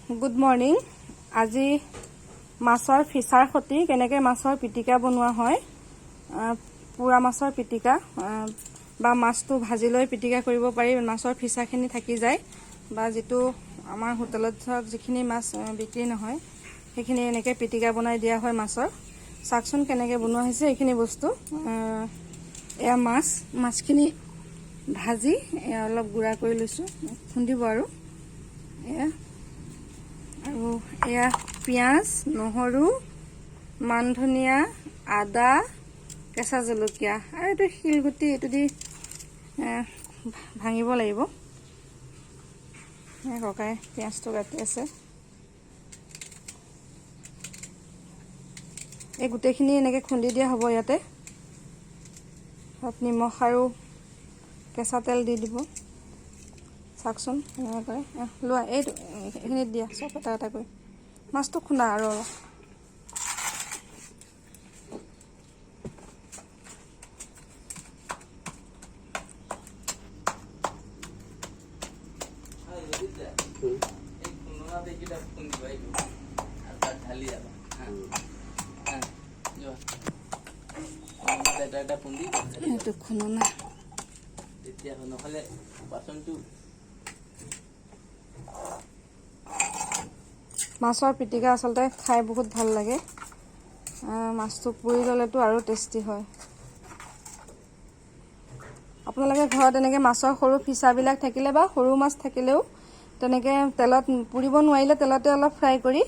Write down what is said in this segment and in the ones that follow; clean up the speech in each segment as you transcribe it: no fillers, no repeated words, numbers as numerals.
Good morning. আজি মাছৰ feature সতি কেনেকে মাছৰ পিটিকা বনোৱা হয়, পুৰা মাছৰ পিটিকা বা মাছটো ভাজি লৈ পিটিকা কৰিব পাৰি। মাছৰ ফিচাখিনি থাকি যায় বা যিটো আমাৰ হোটেলত ধৰক যিখিনি মাছ বিক্ৰী নহয় সেইখিনি এনেকৈ পিটিকা বনাই দিয়া হয় মাছৰ। চাওকচোন কেনেকৈ বনোৱা হৈছে এইখিনি বস্তু। এয়া মাছখিনি ভাজি অলপ গুড়া কৰি লৈছোঁ, খুন্দিব আৰু এয়া পিঁয়াজ, নহৰু, মান ধনিয়া, আদা, কেঁচা জলকীয়া আৰু এইটো শিলগুটি, এইটো দি ভাঙিব লাগিব। ককাই পিঁয়াজটো কাটি আছে। এই গোটেইখিনি এনেকৈ খুন্দি দিয়া হ'ব। ইয়াতে নিমখ আৰু কেঁচা তেল দি দিব। চাওকচোন এনেকৈ লোৱা, এইখিনিত দিয়া চব এটা এটা কৰি। মাছটো খুন্দা আৰু অলপ এইটো খুন্দনা নহ'লে বাচনটো। মাছৰ পিটিকা আচলতে খাই বহুত ভাল লাগে। মাছটো পুৰি ল'লেতো আৰু টেষ্টি হয়। আপোনালোকে ঘৰত এনেকৈ মাছৰ সৰু ফিচাবিলাক থাকিলে বা সৰু মাছ থাকিলেও তেনেকৈ তেলত পুৰিব নোৱাৰিলে তেলতে অলপ ফ্ৰাই কৰি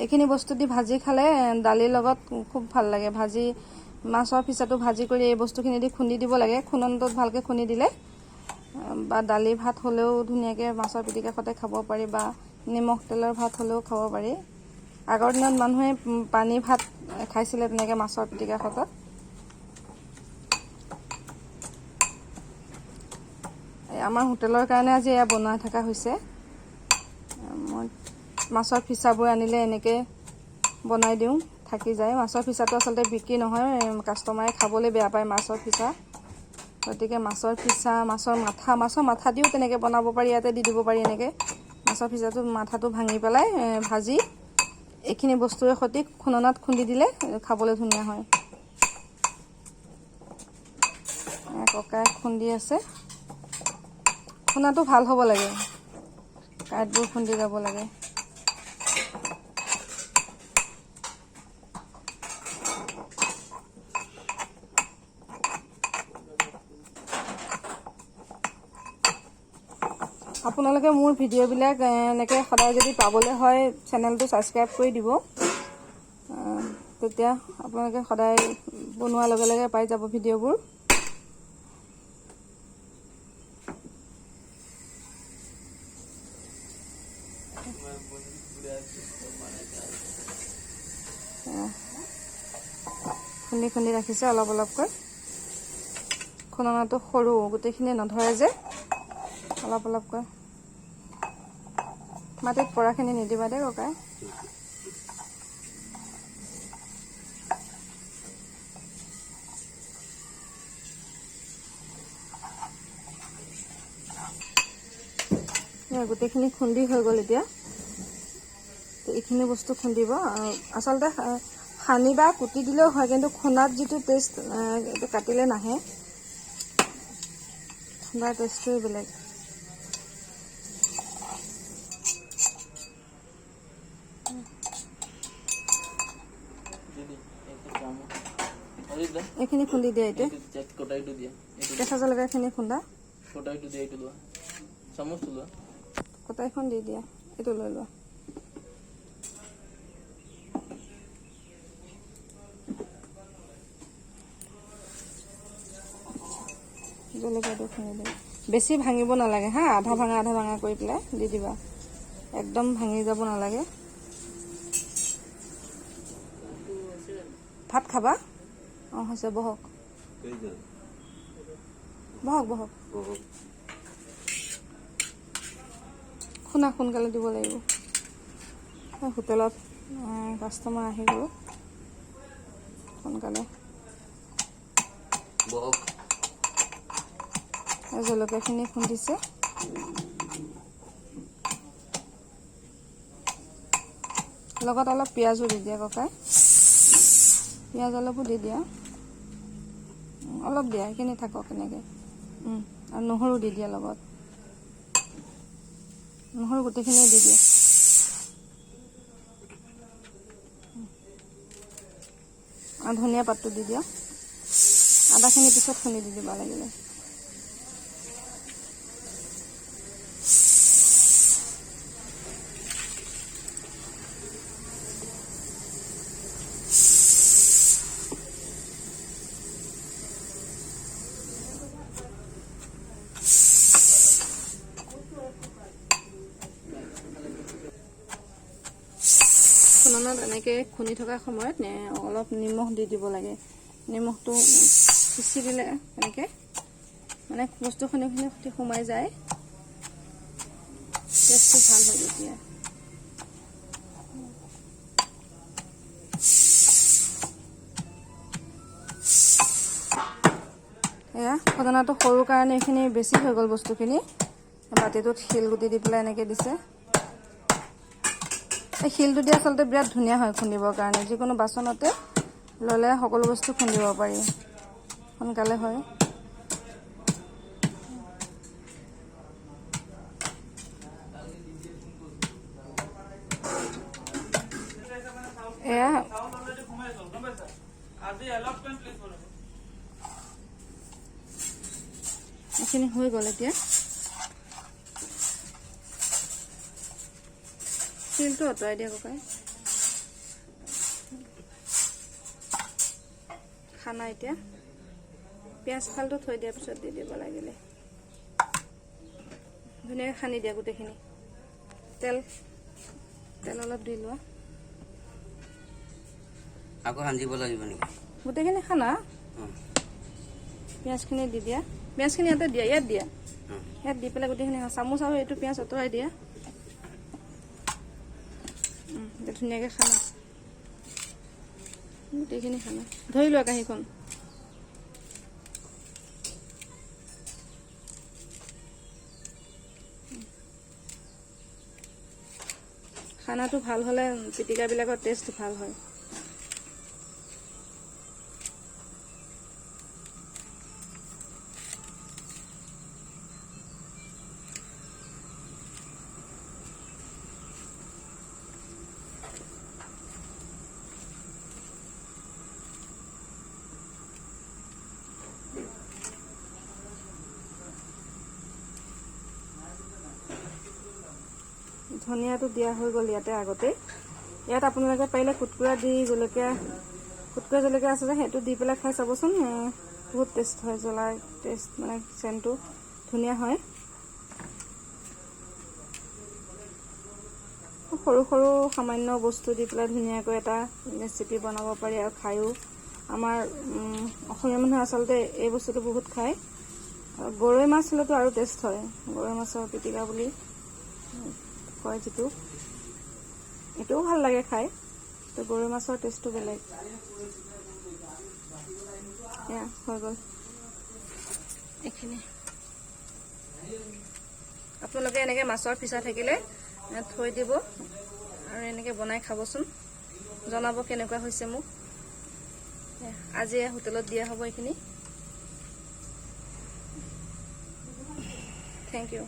এইখিনি বস্তু দি ভাজি খালে দালিৰ লগত খুব ভাল লাগে। ভাজি মাছৰ ফিচাটো ভাজি কৰি এই বস্তুখিনি দি খুন্দি দিব লাগে। খুন্দনটোত ভালকৈ খুন্দি দিলে বা দালি ভাত হ'লেও ধুনীয়াকৈ মাছৰ পিটিকা সৈতে খাব পাৰি বা নিমখ তেলৰ ভাত হ'লেও খাব পাৰি। আগৰ দিনত মানুহে পানী ভাত খাইছিলে তেনেকৈ মাছৰ পিটিকা সৈতে। আমাৰ হোটেলৰ কাৰণে আজি এয়া বনাই থকা হৈছে। মই মাছৰ ফিচাবোৰ আনিলে এনেকৈ বনাই দিওঁ, থাকি যায়। মাছৰ ফিচাটো আচলতে বিক্ৰী নহয়, কাষ্টমাৰে খাবলৈ বেয়া পায় মাছৰ ফিচা। গতিকে মাছৰ ফিচা, মাছৰ মাথা দিও তেনেকৈ বনাব পাৰি। ইয়াতে দি দিব পাৰি এনেকৈ মাছৰ ফিচাটো মাথাটো ভাঙি পেলাই ভাজি এইখিনি বস্তুৰে সৈতে খুন্দনাত খুন্দি দিলে খাবলৈ ধুনীয়া হয়। ককাই খুন্দি আছে। খুন্দাটো ভাল হ'ব লাগে, কাঁইটবোৰ খুন্দি যাব লাগে। আপোনালোকে মোৰ ভিডিঅ'বিলাক এনেকৈ সদায় যদি পাবলৈ হয় চেনেলটো ছাবস্ক্ৰাইব কৰি দিব। তেতিয়া আপোনালোকে সদায় বনোৱাৰ লগে লগে পাই যাব ভিডিঅ'বোৰ। খুন্দি খুন্দি ৰাখিছে অলপ অলপকৈ। খুন্দনাটো সৰু, গোটেইখিনি নধৰে যে, অলপ অলপকৈ। মাটিত পৰাখিনি নিদিবা দেই ককাই। গোটেইখিনি খুন্দি হৈ গ'ল। এতিয়া এইখিনি বস্তু খুন্দিব। আচলতে সানি বা কুটি দিলেও হয়, কিন্তু খুন্দাত যিটো টেষ্ট এইটো কাটিলে নাহে। খুন্দাৰ টেষ্টটোৱে বেলেগ। এইখিনি খুন্দি দিয়া। এতিয়া কেঁচা জলকীয়াখিনি খুন্দা। কটাইখন দি দিয়া, এইটো লৈ লোৱা। জলকীয়াটো খুন্দি দিবা। বেছি ভাঙিব নালাগে হা, আধা ভাঙা কৰি পেলাই দি দিবা। একদম ভাঙি যাব নালাগে। ভাত খাবা? অঁ হৈছে, বহক বহক বহক। সোনকালে দিব লাগিব। হোটেলত কাষ্টমাৰ আহি গ'ল, সোনকালে। জলকীয়াখিনি খুন্দিছে। লগত অলপ পিঁয়াজো দি দিয়া ককাই, পিঁয়াজ অলপো দি দিয়া, অলপ দিয়া, এইখিনি থাকক এনেকৈ। আৰু নহৰু দি দিয়া লগত, নহৰু গোটেইখিনি দি দিয়া। আৰু ধনিয়া পাতটো দি দিয়া, আদাখিনি পিছত খুন্দি দি দিব লাগিলে। খুন্দনাত এনেকৈ খুন্দি থকা সময়ত অলপ নিমখ দি দিব লাগে। নিমখটো পিচি দিলে এনেকৈ মানে বস্তুখিনি সৈতে সোমাই যায়, টেষ্টটো ভাল হয় তেতিয়া। এয়া খুন্দনাটো সৰু কাৰণে এইখিনি বেছি হৈ গ'ল বস্তুখিনি। বাতিটোত শিলগুটি দি পেলাই এনেকৈ দিছে। এই শিলটো দি আচলতে বিৰাট ধুনীয়া হয় খুন্দিবৰ কাৰণে। যিকোনো বাচনতে ল'লে সকলো বস্তু খুন্দিব পাৰি, সোনকালে হয়। এয়া এইখিনি হৈ গ'ল। এতিয়া শিলটো আঁতৰাই দিয়া ককাই। খানা এতিয়া পিঁয়াজ ফালটো থৈ দিয়াৰ পিছত দি দিব লাগিলে। ধুনীয়াকৈ সানি দিয়া গোটেইখিনি। তেল অলপ দি লোৱা। আকৌ সানিব লাগিব নেকি? গোটেইখিনি খানা, পিঁয়াজখিনি দি দিয়া। পিঁয়াজখিনি ইয়াতে দিয়া, ইয়াত দিয়া, ইয়াত দি পেলাই গোটেইখিনি চামুচ আৰু এইটো পিঁয়াজ আঁতৰাই দিয়া। ধুনীয়াকৈ খানা, গোটেইখিনি খানা। ধৰি লোৱা কাঁহীখন। খানাটো ভাল হ'লে পিটিকাবিলাকৰ টেষ্ট ভাল হয়। ধনিয়াটো দিয়া হৈ গ'ল ইয়াতে আগতে। ইয়াত আপোনালোকে পাৰিলে কুটকুৰা দি কুটকুৰা জলকীয়া আছে যে সেইটো দি পেলাই খাই চাবচোন, বহুত টেষ্ট হয়। জ্বলাৰ টেষ্ট মানে চেণ্টটো ধুনীয়া হয়। সৰু সৰু সামান্য বস্তু দি পেলাই ধুনীয়াকৈ এটা ৰেচিপি বনাব পাৰি আৰু খায়ো। আমাৰ অসমীয়া মানুহে আচলতে এই বস্তুটো বহুত খায়। গৰৈ মাছ হ'লেতো আৰু টেষ্ট হয়। গৰৈ মাছৰ পিটিকা বুলি কয় যিটো, এইটোও ভাল লাগে খাই। তো গৰৈ মাছৰ টেষ্টটো বেলেগ। এয়া হৈ গ'ল এইখিনি। আপোনালোকে এনেকৈ মাছৰ ফিচা থাকিলে থৈ দিব আৰু এনেকৈ বনাই খাবচোন, জনাব কেনেকুৱা হৈছে মোক। আজি হোটেলত দিয়া হ'ব এইখিনি। Thank U.